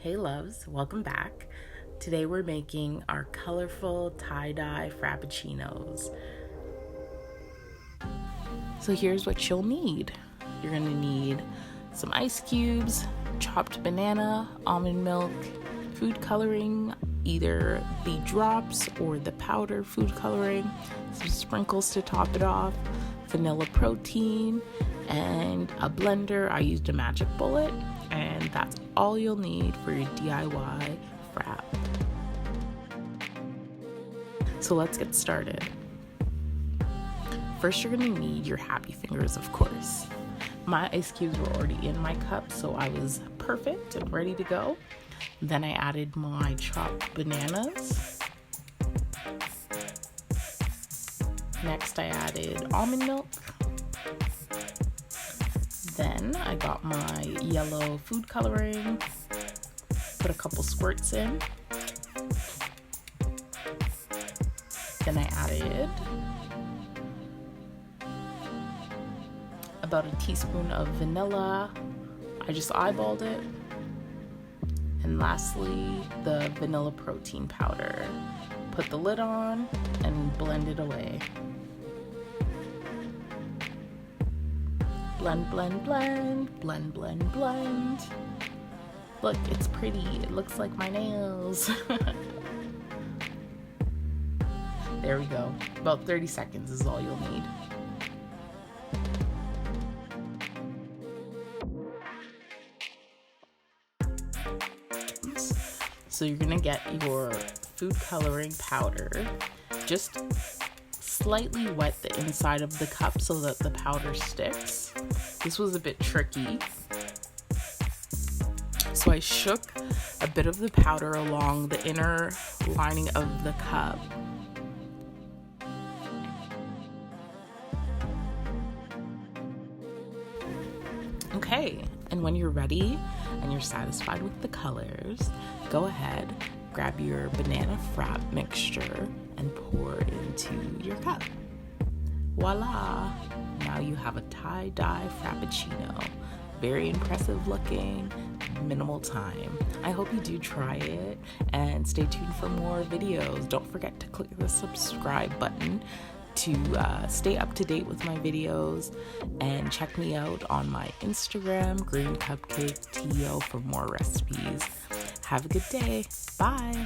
Hey loves, welcome back. Today we're making our colorful tie-dye frappuccinos. So here's what you'll need. You're gonna need some ice cubes, chopped banana, almond milk, food coloring, either the drops or the powder food coloring, some sprinkles to top it off, vanilla protein, and a blender. I used a magic bullet, and that's all you'll need for your DIY frap. So let's get started. First, you're gonna need your happy fingers, of course. My ice cubes were already in my cup, so I was perfect and ready to go. Then I added my chopped bananas. Next, I added almond milk. Then I got my yellow food coloring, put a couple squirts in. Then I added about a teaspoon of vanilla. I just eyeballed it. And lastly, the vanilla protein powder. Put the lid on and blend it away. Blend, blend, blend, blend, blend, blend. Look, it's pretty. It looks like my nails. There we go. About 30 seconds is all you'll need. So you're gonna get your food coloring powder. Just slightly wet the inside of the cup so that the powder sticks. This was a bit tricky. So I shook a bit of the powder along the inner lining of the cup. Okay, and when you're ready and you're satisfied with the colors, go ahead, grab your banana frap mixture and pour it into your cup. Voila! Now you have a tie-dye frappuccino. Very impressive looking, minimal time. I hope you do try it and stay tuned for more videos. Don't forget to click the subscribe button to stay up to date with my videos, and check me out on my Instagram, Green Cupcake TO, for more recipes. Have a good day. Bye.